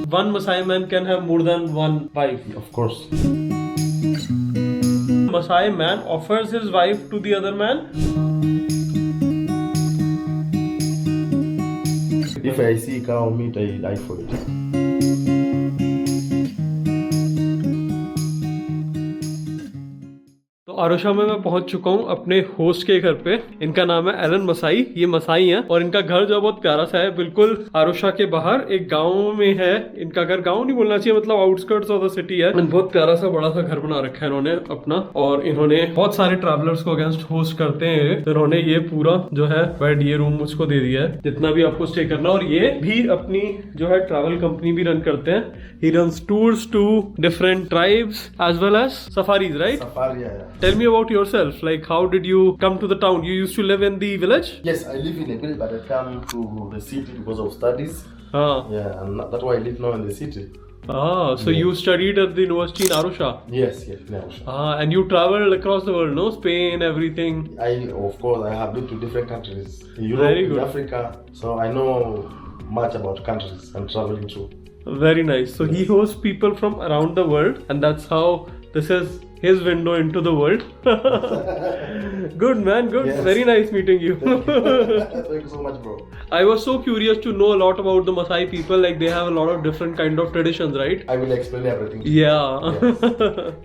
one Maasai man can have more than one wife. Of course. Maasai man offers his wife to the other man. If I see cow meat, I die for it. तो आरोशा में मैं पहुंच चुका हूं अपने host के घर पे। इनका नाम है एलन मसाई। ये मसाई हैं और इनका घर जो बहुत प्यारा सा है, बिल्कुल आरोशा के बाहर एक गांव में है। इनका घर गांव नहीं बोलना चाहिए, मतलब आउटस्कर्ट्स ऑफ द सिटी है। बहुत प्यारा सा बड़ा सा घर बना रखा है इन्होंने अपना, और इन्होंने बहुत सारे ट्रैवलर्स को अगेंस्ट होस्ट करते हैं। तो इन्होंने ये पूरा जो है बेड, ये रूम मुझको दे दिया है जितना भी आपको स्टे करना। और ये भी अपनी जो है ट्रैवल कंपनी भी रन करते हैं। He runs tours to different tribes as well as safaris, right? Safari, yeah. Tell me about yourself. Like, how did you come to the town? You used to live in the village? Yes, I live in a village, but I come to the city because of studies. Ah. Yeah, and that's why I live now in the city. So you studied at the university in Arusha? Yes, now. And you traveled across the world, no? Spain, everything. Of course, I have been to different countries. Europe, Very good. Africa. So I know much about countries and traveling too. Very nice. So he hosts people from around the world, and that's how this is his window into the world. Good man, good. Yes. Very nice meeting you. Thank you so much, bro. I was so curious to know a lot about the Maasai people. Like they have a lot of different kind of traditions, right? I will explain everything. Yeah. Yes.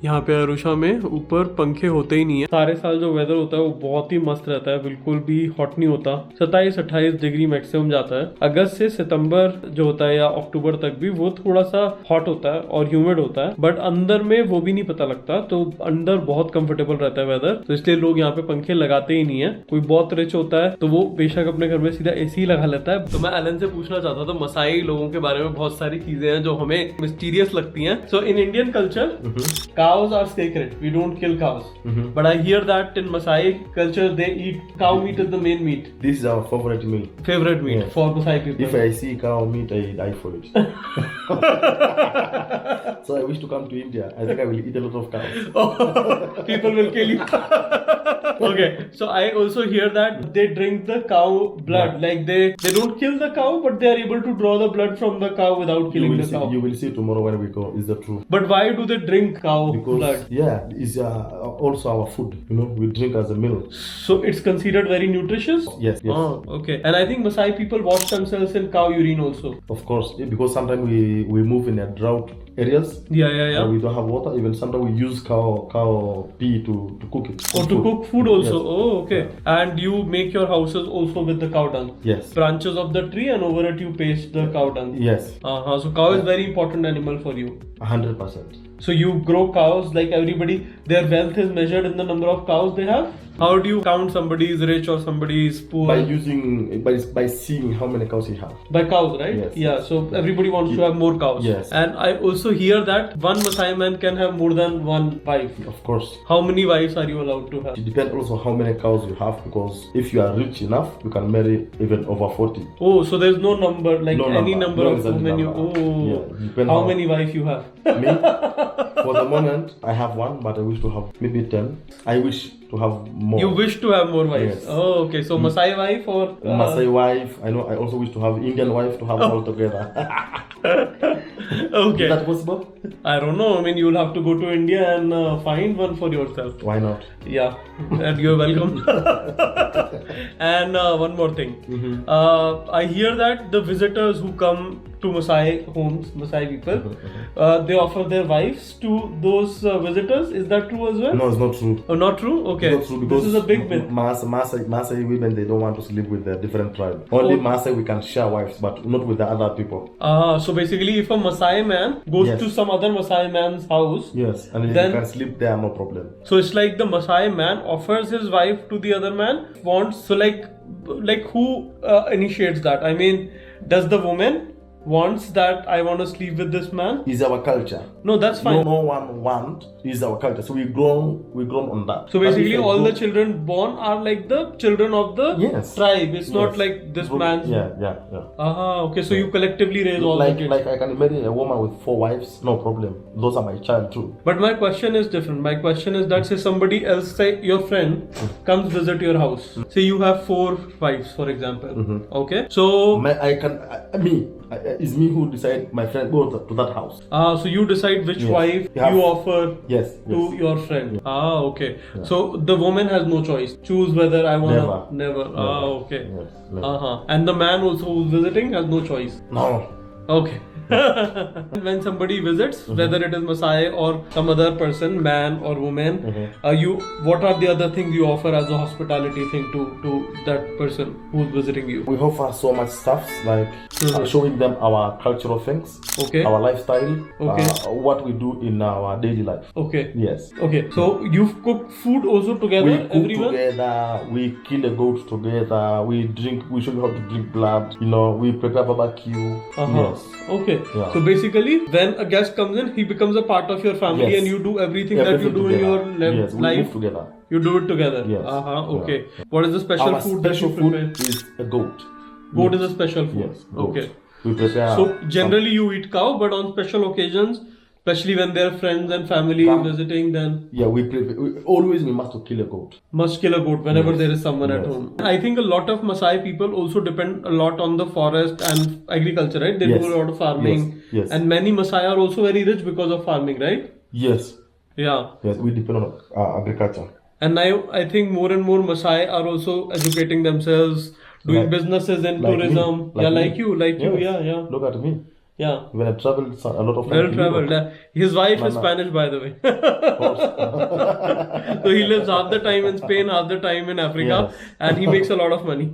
यहाँ पे अरुषा में ऊपर पंखे होते ही नहीं है। सारे साल जो वेदर होता है वो बहुत ही मस्त रहता है, बिल्कुल भी हॉट नहीं होता। 27-28 डिग्री मैक्सिमम जाता है। अगस्त से सितंबर जो होता है या अक्टूबर तक भी वो थोड़ा सा हॉट होता है और ह्यूमिड होता है, बट अंदर में वो भी नहीं पता लगता। तो अंदर बहुत कंफर्टेबल रहता है वेदर, तो इसलिए लोग यहाँ पे पंखे लगाते ही नहीं है। कोई बहुत रिच होता है तो वो बेशक अपने घर में सीधा एसी लगा लेता है। तो मैं एलन से पूछना चाहता था, मसाई लोगों के बारे में बहुत सारी चीजें हैं जो हमें मिस्टीरियस लगती हैं। So in Indian culture cows are sacred. We don't kill cows. But I hear that in Maasai culture they eat cow meat is the main meat. This is our favorite meal. Favorite meat Yes. for Maasai people. If I see cow meat, I die for it. So I wish to come to India. I think I will eat a lot of cows. People will kill you. Okay, so I also hear that they drink the cow blood. Yeah. Like they don't kill the cow, but they are able to draw the blood from the cow without killing the cow. You will see tomorrow when we go. Is that true? But why do they drink cow Because blood? yeah, it's also our food. You know, we drink as a meal. So it's considered very nutritious? Yes. Oh, okay. And I think Maasai people wash themselves in cow urine also. Of course, because sometimes we move in a drought areas. Yeah. And we don't have water. Even sometimes we use cow pee to cook it. Oh, to cook food also. Yes. Oh, okay. And you make your houses also with the cow dung. Yes. Branches of the tree, and over it you paste the cow dung. Yes. So cow is very important animal for you. 100%. So you grow cows like everybody. Their wealth is measured in the number of cows they have. How do you count somebody is rich or somebody is poor? By seeing how many cows he have. By cows, right? Yes. Yeah. So everybody wants to have more cows. Yes. And I also hear that one Maasai man can have more than one wife. Of course. How many wives are you allowed to have? It depends also how many cows you have, because if you are rich enough, you can marry even over 40. Oh, so there's no number, like No any number. number No of exact women you. number. Oh, Yeah, depend how how- many wives you have? Me, for the moment, I have one, but I wish to have maybe 10. I wish to have more. You wish to have more wives. Yes. Oh, okay. So Maasai wife or Maasai wife. I know. I also wish to have Indian wife to have all together. Okay. Is that possible? I don't know. I mean, you'll have to go to India and find one for yourself. Why not? Yeah, and you're welcome. And one more thing. I hear that the visitors who come to Maasai homes, Maasai people, they offer their wives to those visitors. Is that true as well? No, it's not true. Oh, not true? Okay. It's not true, because This is a big myth. Maasai women, they don't want to sleep with their different tribe. Only Oh. Maasai we can share wives, but not with the other people. So basically, if a Maasai man goes Yes. to some other Maasai man's house, Yes, and Then- you can sleep there, no problem. so it's like the Maasai man offers his wife to the other man. Wants so like who initiates that? I mean, does the woman wants that I want to sleep with this man? It's our culture. No, that's fine. No one want is our culture. So we grown on that. So But basically, if I all go- the children born are like the children of the Yes. tribe. It's not Yes. like this Group- man's. Yeah. Okay. So you collectively raise all the kids. Like I can marry a woman with 4 wives, no problem. Those are my child too. But my question is different. My question is that say somebody else, say your friend, comes visit your house. Say you have 4 wives, for example. Okay. So I can it's me who decide my friend go to that house. So you decide which Yes. wife You have- you offer Yes. to Yes. your friend. Okay. So the woman has no choice. Choose whether I want. Never. Okay. Yes. Never. And the man also who's visiting has no choice. No. Okay. When somebody visits, whether it is Masai or some other person, man or woman, what are the other things you offer as a hospitality thing to that person who's visiting you? We offer so much stuff like showing them our cultural things, Okay. our lifestyle, Okay. what we do in our daily life. Okay. Yes. Okay. So you've cooked food also together, We cook everyone? together, we kill a goat together, we show you how to drink blood, we prepare barbecue. Yes. Okay. Yeah. So basically, when a guest comes in, he becomes a part of your family, Yes. and you do everything that you do together. in your Yes, we life. live together. You do it together. Yes. Okay. What is the special Our food special that you food prepare? is a goat. Goat is a special food. Yes. Goat. Okay. We prepare. So generally you eat cow, but on special occasions, especially when there are friends and family Come. visiting, then we prepare. We must kill a goat. must kill a goat whenever Yes. there is someone at Yes. home. I think a lot of Maasai people also depend a lot on the forest and agriculture, right? They Yes. do a lot of farming. Yes. Yes. And many Maasai are also very rich because of farming, right? Yes. Yeah. Yes. We depend on agriculture. And now I think more and more Maasai are also educating themselves, doing businesses in like tourism. me. Like you. Yes. Yeah. Look at me. Yeah. When I travel a lot of times. Well to traveled. Europe. His wife is Mama. Spanish, by the way. Of course. So he lives half the time in Spain, half the time in Africa, Yes. and he makes a lot of money.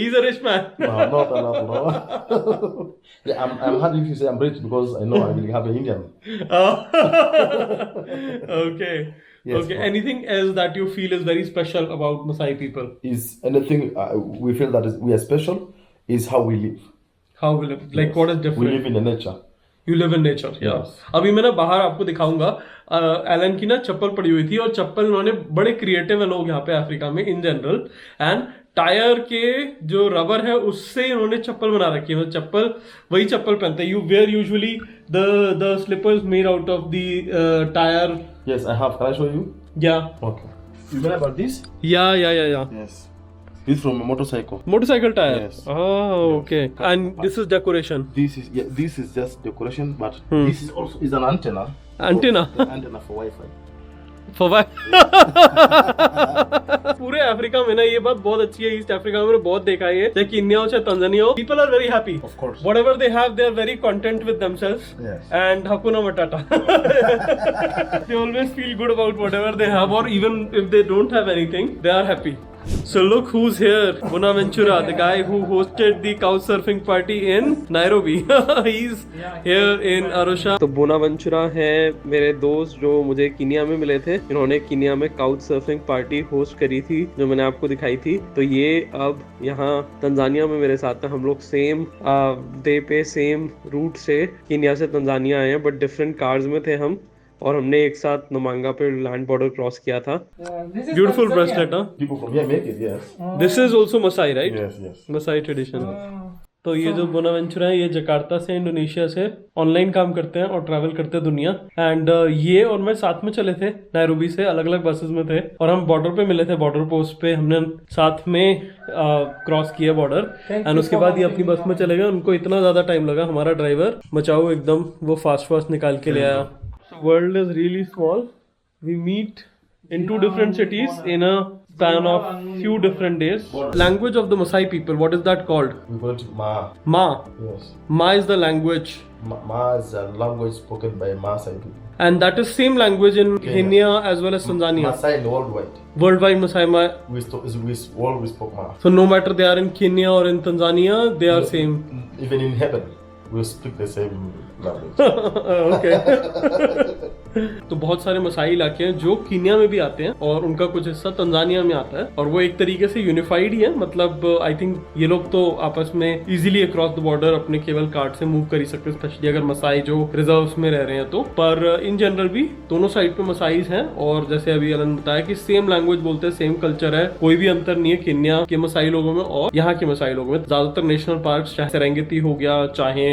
He's a rich man. No, not a lot, no. Yeah, I'm happy if you say I'm rich because I know I will have an Indian. Okay. Yes, Okay. but- Anything else that you feel is very special about Maasai people? Is anything we feel that we are special is how we live. How will it, like what is We different? live in the nature. You live in nature. Yeah. Yes. अभी मैं ना बाहर आपको दिखाऊंगा Elon की ना चप्पल पड़ी हुई थी और चप्पल उन्होंने बड़े क्रिएटिव है लोग यहाँ पे अफ्रीका में इन जनरल एंड टायर के जो रबर है उससे इन्होंने चप्पल बना रखी है मतलब चप्पल वही चप्पल पहनते हैं you wear usually the slippers made out of the tyre Yes, I have. Can I show you? या Okay. You know about this? या Yes. This from a motorcycle. Motorcycle tyre Yes. Okay and this is decoration This is just decoration, but this is also is an antenna. Antenna? The antenna for Wi-Fi. पूरे Africa में ना ये बात बहुत अच्छी है east Africa में मैंने बहुत देखा है ये चाहे कीनिया हो चाहे तंजानिया हो people are very happy Of course. whatever they have they are very content with themselves Yes. and hakuna matata they always feel good about whatever they have or even if they don't have anything they are happy. So look who's here, Bonaventura, the guy who hosted the couch surfing party in Nairobi. He's here in Arusha. तो बोनावेंचुरा है मेरे दोस्त जो मुझे किनिया में मिले थे इन्होंने किनिया में काउच सर्फिंग पार्टी होस्ट करी थी जो मैंने आपको दिखाई थी तो ये अब यहाँ तंजानिया में मेरे साथ हैं हम लोग सेम डे पे सेम रूट से किनिया से तंजानिया आए हैं बट डिफरेंट कार्स में थे हम और हमने एक साथ नमांगा पे लैंड बॉर्डर क्रॉस किया था beautiful bracelet People from here make it. Yes. This is also Masai right Yes. Yes. Masai tradition तो ये जो बोनावेंचुरा है ये जकार्ता से इंडोनेशिया से ऑनलाइन काम करते हैं और ट्रैवल करते हैं दुनिया एंड ये और मैं साथ में चले थे नैरोबी से अलग अलग बसेस में थे और हम बॉर्डर पे मिले थे बॉर्डर पोस्ट पे हमने साथ में क्रॉस किया बॉर्डर एंड उसके बाद ये अपनी बस में चले गए उनको इतना ज्यादा टाइम लगा हमारा ड्राइवर बचाओ एकदम वो फास्ट निकाल के ले आया world is really small we meet in 2 different cities in a span of few different days. Language of the Maasai people, what is that called? We call it Ma. Ma. Yes. Ma is the language. Ma is a language spoken by Maasai people. And that is same language in Kenya as well as Tanzania. Maasai worldwide. Worldwide Maasai Ma. We always spoke Ma. So no matter they are in Kenya or in Tanzania, they are same. Even in heaven, we speak the same language. Okay. तो बहुत सारे मसाई इलाके हैं जो Kenya में भी आते हैं और उनका कुछ हिस्सा तंजानिया में आता है और वो एक तरीके से यूनिफाइड ही है मतलब आई थिंक ये लोग तो आपस में इजीली अक्रॉस द बॉर्डर अपने केबल कार्ड से मूव कर ही सकते हैं स्पेशली अगर मसाई जो रिजर्व्स में रह रहे हैं तो पर इन जनरल भी दोनों साइड पे मसाईज हैं और जैसे अभी अलन बताया कि सेम लैंग्वेज बोलते हैं सेम कल्चर है कोई भी अंतर नहीं है कीनिया के मसाई लोगों में और यहाँ के मसाई लोगों में ज्यादातर नेशनल पार्क चाहे सेरेंगेती हो गया चाहे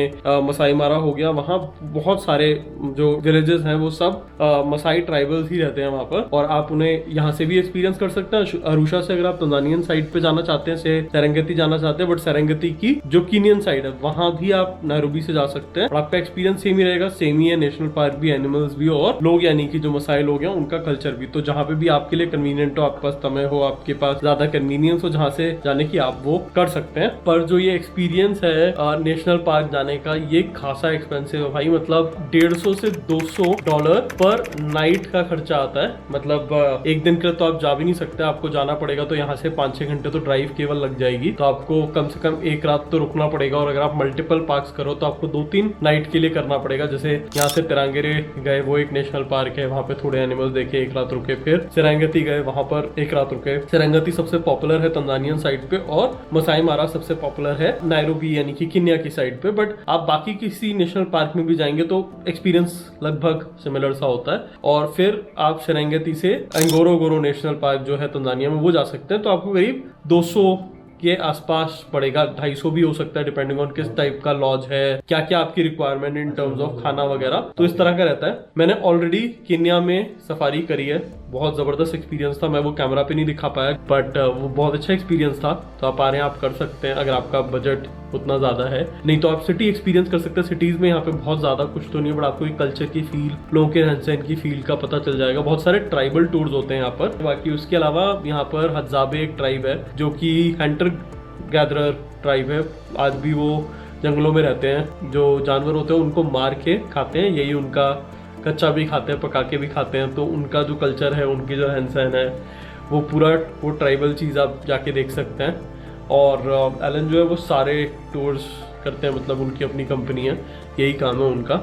मसाई मारा हो गया वहाँ बहुत सारे जो विलेजेस हैं वो सब सब मसाई ट्राइबल्स ही रहते हैं वहाँ पर, और आप उन्हें यहाँ से भी एक्सपीरियंस कर सकते हैं। अरुशा से अगर आप तंजानियन साइड पे जाना चाहते हैं, सेरेंगेती जाना चाहते हैं, बट सेरेंगेती की जो कीनियन साइड है वहां भी आप नायरोबी से जा सकते हैं और आपका एक्सपीरियंस सेम ही रहेगा। सेम ही है, नेशनल पार्क भी, एनिमल्स भी, और लोग यानी कि जो मसाई लोग हैं उनका कल्चर भी। तो जहाँ पे भी आपके लिए कन्वीनियंट हो, आपके पास समय हो, आपके पास ज्यादा कन्वीनियंस हो जहाँ से जाने की, आप वो कर सकते हैं। पर जो ये एक्सपीरियंस है नेशनल पार्क जाने का, ये खासा एक्सपेंसिव है भाई। मतलब 150 से $200 पर नाइट का खर्चा आता है। मतलब एक दिन के लिए तो आप जा भी नहीं सकते, आपको जाना पड़ेगा तो यहाँ से 5-6 घंटे तो ड्राइव केवल लग जाएगी, तो आपको कम से कम एक रात तो रुकना पड़ेगा। और अगर आप मल्टीपल पार्क्स करो तो आपको 2-3 नाइट के लिए करना पड़ेगा। जैसे यहाँ से तिरांगेरे गए, वो एक नेशनल पार्क है, वहाँ पे थोड़े एनिमल्स देखे, एक रात रुके, फिर सेरेंगेती गए, वहाँ पर एक रात रुके। सेरेंगेती सबसे पॉपुलर है तंजानियन साइड पे, और मसाई मारा सबसे पॉपुलर है नायरोबी यानी कि केन्या की साइड पे। बट आप बाकी किसी नेशनल पार्क में भी जाएंगे तो एक्सपीरियंस लगभग सिमिलर सा होता है। और फिर आप सेरेंगेती से एंगोरोंगोरो नेशनल पार्क जो है तंजानिया में, वो जा सकते हैं। तो आपको करीब 200 के आसपास पड़ेगा, 250 भी हो सकता है, डिपेंडिंग ऑन किस टाइप का लॉज है, क्या क्या आपकी रिक्वायरमेंट इन टर्म्स ऑफ खाना वगैरह, तो इस तरह का रहता है। मैंने ऑलरेडी केन्या में सफारी करी है, बहुत जबरदस्त एक्सपीरियंस था। मैं वो कैमरा पे नहीं दिखा पाया, बट वो बहुत अच्छा एक्सपीरियंस था। तो आप आ रहे हैं, आप कर सकते हैं अगर आपका बजट उतना ज्यादा है। नहीं तो आप सिटी एक्सपीरियंस कर सकते हैं। सिटीज में यहाँ पे बहुत ज्यादा कुछ तो नहीं है, बट आपको कल्चर की फील, लोगों के रहन सहन की फील का पता चल जाएगा। बहुत सारे ट्राइबल टूर्स होते हैं यहाँ पर। बाकी उसके अलावा यहाँ पर हजाबे एक ट्राइब है जो कि हंटर गैदरर ट्राइब है। आज भी वो जंगलों में रहते हैं, जो जानवर होते हैं उनको मार के खाते हैं, यही उनका, कच्चा भी खाते हैं, पका के भी खाते हैं। तो उनका जो कल्चर है, उनकी जो रहन सहन है, वो पूरा वो ट्राइबल चीज़ आप जाके देख सकते हैं। और एलन जो है वो सारे टूर्स करते हैं, मतलब उनकी अपनी कंपनी है, यही काम है उनका।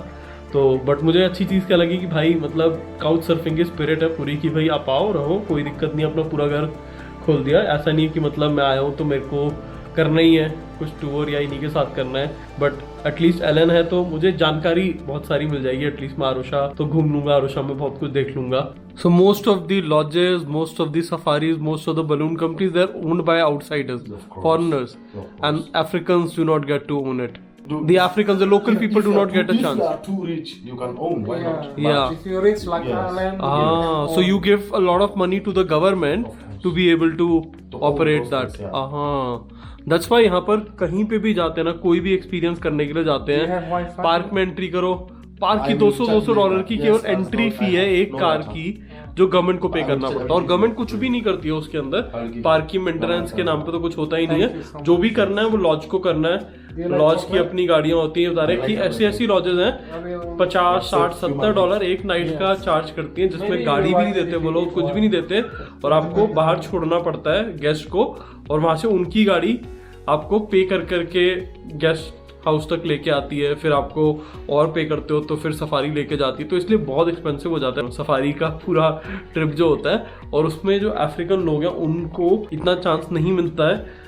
तो बट मुझे अच्छी चीज़ क्या लगी कि भाई मतलब काउच सर्फिंग की स्पिरिट है पूरी, कि भाई आप आओ, रहो, कोई दिक्कत नहीं, अपना पूरा घर खोल दिया। ऐसा नहीं कि मतलब मैं आया हूँ तो मेरे को करना ही है कुछ टूर या इन्हीं के साथ करना है। बट एटलीस्ट एलन है तो मुझे जानकारी बहुत सारी मिल जाएगी। एटलीस्ट मैं आरुषा तो घूम लूंगा, आरुषा में बहुत कुछ देख लूंगा। So most of the lodges, most of the safaris, most of the balloon companies, they are owned by outsiders, foreigners, and Africans do not get to own it. The Africans, the local people do not get a chance. If you are too rich, you can own. Why not? Yeah. If you're rich like Alan, So you give a lot of money to the government to be able to operate those that. things, yeah. That's why यहाँ पर कहीं पे भी जाते हैं ना, कोई भी एक्सपीरियंस करने के लिए जाते They have हैं, Wi-Fi. पार्क में एंट्री करो, पार्क की I will $200 check की that. केवल Yes, entry that's fee not- है I एक know कार that. की, जो गवर्नमेंट को पे I will करना check पड़ता है। और that. गवर्नमेंट कुछ भी नहीं करती है उसके अंदर, I'll give पार्क की you. मेंटेनेंस के नाम पे तो कुछ होता ही नहीं Thank you so है। much. जो भी करना है वो लॉज को करना है, You like लॉज की chocolate? अपनी गाड़ियां होती हैं। बता रहे कि ऐसी ऐसी लॉजेज हैं $50, $60, $70 एक नाइट का चार्ज करती हैं, जिसमें गाड़ी भी नहीं देते वो लोग, कुछ भी नहीं देते, और आपको बाहर छोड़ना पड़ता है गेस्ट को, और वहां से उनकी गाड़ी आपको पे कर करके गेस्ट हाउस तक लेके आती है। फिर आपको और पे करते हो तो फिर सफारी लेके जाती है। तो इसलिए बहुत एक्सपेंसिव हो जाता है सफारी का पूरा ट्रिप जो होता है। और उसमें जो अफ्रीकन लोग हैं उनको इतना चांस नहीं मिलता है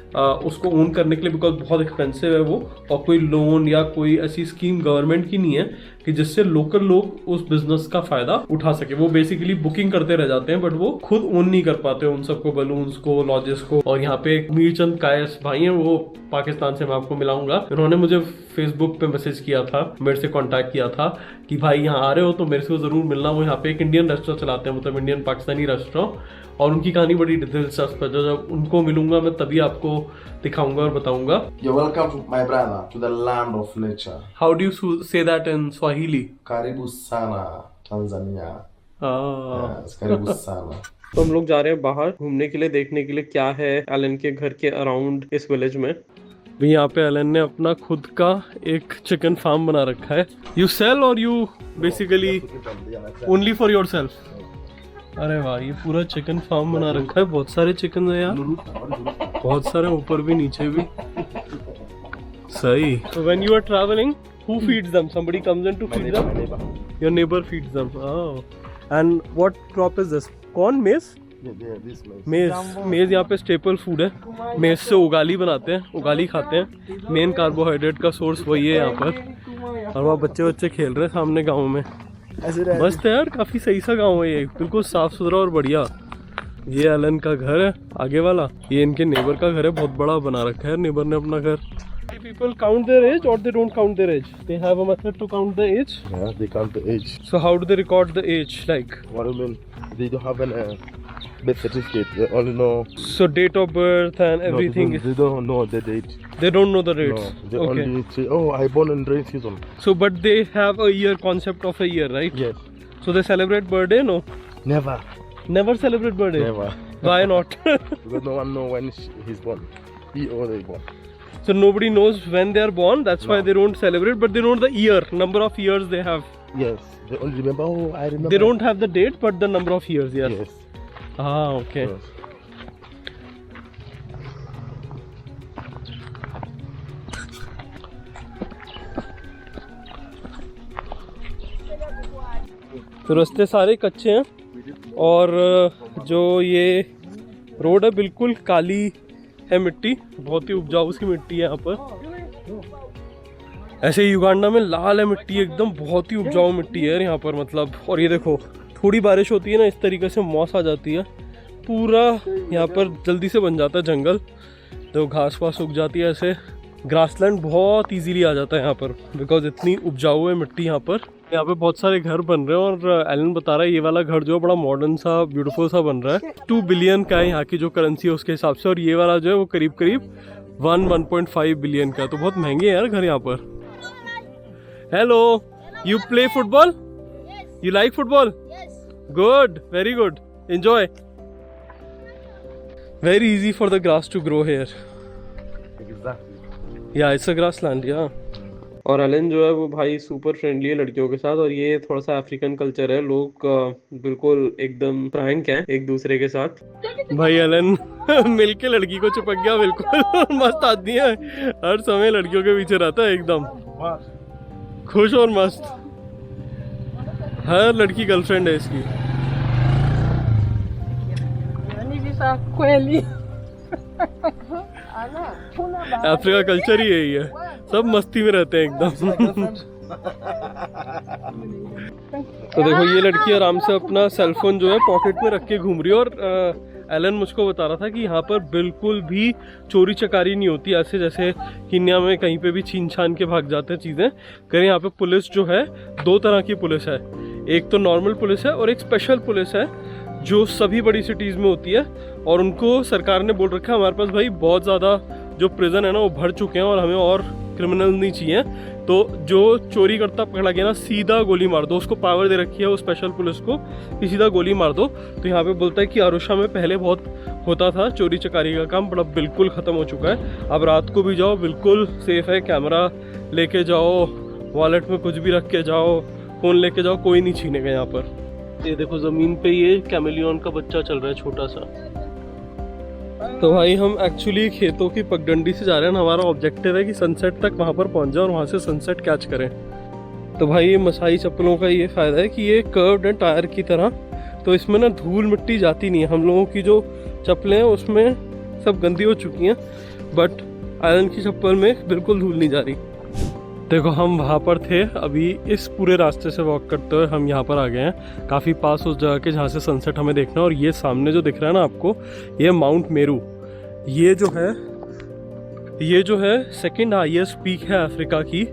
उसको ओन करने के लिए, बिकॉज बहुत एक्सपेंसिव है वो, और कोई लोन या कोई ऐसी स्कीम गवर्नमेंट की नहीं है कि जिससे लोकल लोग उस बिजनेस का फायदा उठा सके। वो बेसिकली बुकिंग करते रह जाते हैं, बट वो खुद ओन नहीं कर पाते उन सबको, बलून्स को, लॉजेस को। और यहाँ पे एक मीरचंद कायस भाई हैं, वो पाकिस्तान से, मैं आपको मिलाऊंगा। उन्होंने मुझे फेसबुक पे मैसेज किया था, मेरे से कांटेक्ट किया था कि भाई यहाँ आ रहे हो तो मेरे से जरूर मिलना। वो यहाँ पे एक इंडियन रेस्टोरेंट चलाते हैं, मतलब इंडियन पाकिस्तानी रेस्टोरेंट, और उनकी कहानी बड़ी दिलचस्प है। जब उनको मिलूंगा मैं तभी आपको दिखाऊंगा और बताऊंगा। You're welcome to my brother, to the land of nature. How do you say that in Swahili? Karibu sana, Tanzania. Yes, karibu sana. तो हम लोग जा रहे हैं बाहर घूमने के लिए, देखने के लिए क्या है एलन के घर के अराउंड इस विलेज में। भी यहाँ पे एलन ने अपना खुद का एक चिकन फार्म बना रखा है। यू सेल और you basically only for your self? अरे वाह, ये पूरा चिकन फार्म बना रखा है। बहुत सारे चिकन है यार, बहुत सारे, ऊपर भी नीचे भी। सही। So when you are traveling, who feeds them? Somebody comes in to feed them? Your neighbor feeds them. Oh. And what crop is this? Corn, maize? मेज यहाँ पे स्टेपल फूड है। मेज से उगाली बनाते हैं, उगाली खाते हैं। मेन कार्बोहाइड्रेट का सोर्स वही है यहाँ पर। और वहाँ बच्चे बच्चे खेल रहे हैं सामने गाँव में। मस्त है यार, काफी सही सा गाँव है ये, बिल्कुल साफ सुथरा और बढ़िया। ये एलन का घर है आगे वाला, ये इनके नेबर का घर है, बहुत बड़ा बना रखा है नेबर ने अपना घर। people count their age or they don't count their age? They have a method to count the age? Yeah, they count the age. So how do they record the age? Like, What do you mean? They don't have a birth certificate. They only know. so date of birth and everything. No, they don't know the date. They don't know the dates. No, they Okay. only say, "Oh, I born in rain season." So, but they have a year concept of a year, right? Yes. So they celebrate birthday? No. Never. Never celebrate birthday. Never. Why not? Because no one know when he's born. He or they born. So nobody knows when they are born. That's why No. they don't celebrate. But they know the year, number of years they have. Yes. They only remember. Oh, I remember. They don't have the date, but the number of years. Yes. Yes. Ah, okay. Yes. तो रास्ते सारे कच्चे हैं और जो ये road है बिल्कुल काली है मिट्टी, बहुत ही उपजाऊ सी मिट्टी है यहाँ पर। ऐसे युगांडा में लाल है मिट्टी एकदम, बहुत ही उपजाऊ मिट्टी है यहाँ पर मतलब। और ये देखो थोड़ी बारिश होती है ना, इस तरीके से मौस आ जाती है, पूरा यहाँ पर जल्दी से बन जाता है जंगल। तो घास वास उग जाती है, ऐसे ग्रासलैंड बहुत इजीली आ जाता है यहाँ पर, बिकॉज इतनी उपजाऊ है मिट्टी यहाँ पर। यहाँ पे बहुत सारे घर बन रहे हैं और एलन बता रहा है ये वाला घर जो है बड़ा मॉडर्न सा ब्यूटीफुल सा बन रहा है। 2 बिलियन का है यहाँ की जो करेंसी है उसके हिसाब से, और ये वाला जो है वो करीब करीब 1.5 बिलियन का है। तो बहुत महंगे हैं यार घर यहाँ पर। Hello, you play football? You like football? Good, very good, enjoy. Very easy for the grass to grow here. Yeah it's a grassland yeah. और एलन जो है वो भाई सुपर फ्रेंडली है लड़कियों के साथ, और ये थोड़ा सा अफ्रीकन कल्चर है, लोग बिल्कुल एकदम फ्रैंक हैं एक दूसरे के साथ। भाई एलन मिलके लड़की को चिपक गया बिल्कुल। मस्त आदमी है, हर समय लड़कियों के पीछे रहता है एकदम खुश और मस्त। हर लड़की गर्लफ्रेंड है इसकी। अफ्रीका कल्चर ही यही है, सब मस्ती में रहते हैं एकदम। तो देखो ये लड़की आराम से अपना सेलफोन जो है पॉकेट में रख के घूम रही है। और एलन मुझको बता रहा था कि यहाँ पर बिल्कुल भी चोरी चकारी नहीं होती, ऐसे जैसे केन्या में कहीं पे भी छीन छान के भाग जाते हैं चीज़ें। करें यहाँ पे पुलिस जो है 2 तरह की पुलिस है, एक तो नॉर्मल पुलिस है और एक स्पेशल पुलिस है जो सभी बड़ी सिटीज़ में होती है। और उनको सरकार ने बोल रखा है हमारे पास भाई बहुत ज़्यादा जो प्रिजन है ना वो भर चुके हैं और हमें और क्रिमिनल नहीं चाहिए, तो जो चोरी करता पकड़ा गया ना सीधा गोली मार दो। उसको पावर दे रखी है वो स्पेशल पुलिस को कि सीधा गोली मार दो। तो यहाँ पे बोलता है कि आरुषा में पहले बहुत होता था चोरी चकारी का काम, बड़ा बिल्कुल ख़त्म हो चुका है। अब रात को भी जाओ बिल्कुल सेफ है, कैमरा लेके जाओ, वॉलेट में कुछ भी रख के जाओ, फ़ोन लेके जाओ, कोई नहीं छीनेगा यहाँ पर। ये देखो ज़मीन पे ये कैमेलियन का बच्चा चल रहा है छोटा सा। तो भाई हम एक्चुअली खेतों की पगडंडी से जा रहे हैं। हमारा ऑब्जेक्टिव है कि सनसेट तक वहाँ पर पहुँच जाए और वहाँ से सनसेट कैच करें। तो भाई ये मसाई चप्पलों का ये फ़ायदा है कि ये कर्व्ड है टायर की तरह, तो इसमें ना धूल मिट्टी जाती नहीं है। हम लोगों की जो चप्पलें हैं उसमें सब गंदी हो चुकी हैं, बट आयरन की चप्पल में बिल्कुल धूल नहीं जा रही। देखो हम वहाँ पर थे, अभी इस पूरे रास्ते से वॉक करते हुए हम यहाँ पर आ गए हैं, काफ़ी पास उस जगह के जहाँ से सनसेट हमें देखना है। और ये सामने जो दिख रहा है ना आपको, ये माउंट मेरू, ये जो है सेकंड हाईएस्ट पीक है अफ्रीका की।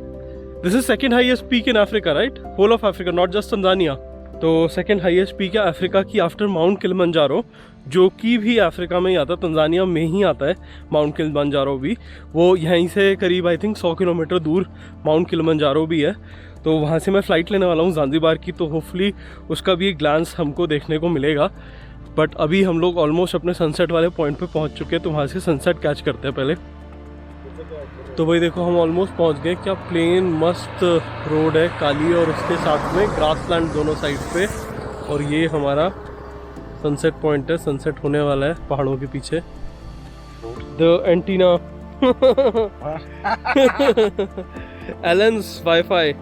This is second highest peak in Africa, right? Whole of Africa, not just Tanzania. तो सेकंड हाईएस्ट पीक है अफ्रीका की आफ्टर माउंट किलिमंजारो, जो कि भी अफ्रीका में ही आता है, तंजानिया में ही आता है माउंट किलिमंजारो भी। वो यहीं से करीब आई थिंक 100 किलोमीटर दूर माउंट किलिमंजारो भी है। तो वहाँ से मैं फ़्लाइट लेने वाला हूँ ज़ांज़ीबार की, तो होपफुली उसका भी एक ग्लांस हमको देखने को मिलेगा। बट अभी हम लोग ऑलमोस्ट अपने सनसेट वाले पॉइंट पे पहुँच चुके हैं, तो वहाँ से सनसेट कैच करते हैं पहले। तो भाई देखो हम ऑलमोस्ट पहुँच गए। क्या प्लेन मस्त रोड है काली, और उसके साथ में ग्रासलैंड दोनों साइड पे। और ये हमारा सनसेट पॉइंट है, सनसेट होने वाला है पहाड़ों के पीछे। The antenna एलेंस wifi,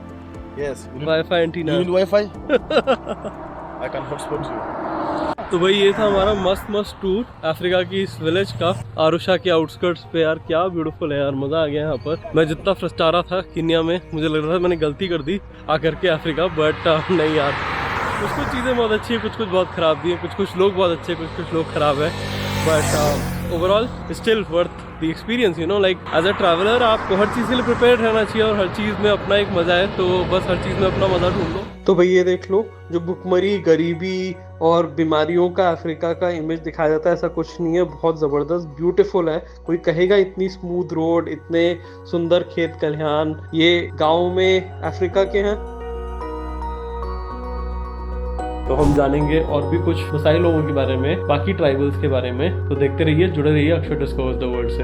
Yes. Wifi antenna. You need Wi-Fi? I can hotspot you. तो भाई ये था हमारा मस्त टूर अफ्रीका की इस विलेज का, आरुषा के आउटस्कर्ट्स पे। यार क्या ब्यूटीफुल है यार, मज़ा आ गया यहाँ पर। मैं जितना फ्रस्ट्रा रहा था केन्या में, मुझे लग रहा था मैंने गलती कर दी आकर के अफ्रीका, बट नहीं यार, कुछ चीज़ें बहुत अच्छी है, कुछ बहुत ख़राब भी है, कुछ लोग बहुत अच्छे, कुछ लोग ख़राब है, but overall still worth the experience, you know, like as a traveller आपको हर चीज़ के लिए प्रिपेयर रहना चाहिए और हर चीज़ में अपना एक मज़ा है, तो बस हर चीज़ में अपना मज़ा ढूंढ लो। तो भाई ये देख लो, जो भुखमरी, गरीबी और बीमारियों का अफ्रीका का इमेज दिखाया जाता है, ऐसा कुछ नहीं है। बहुत ज़बरदस्त ब्यूटीफुल है। कोई कहेगा इतनी स्मूथ रोड, इतने सुंदर खेत खलिहान ये गाँव में अफ्रीका के हैं। तो हम जानेंगे और भी कुछ मसाई लोगों के बारे में, बाकी ट्राइबल्स के बारे में। तो देखते रहिए, जुड़े रहिए अक्षर डिस्कवर्स द वर्ल्ड से।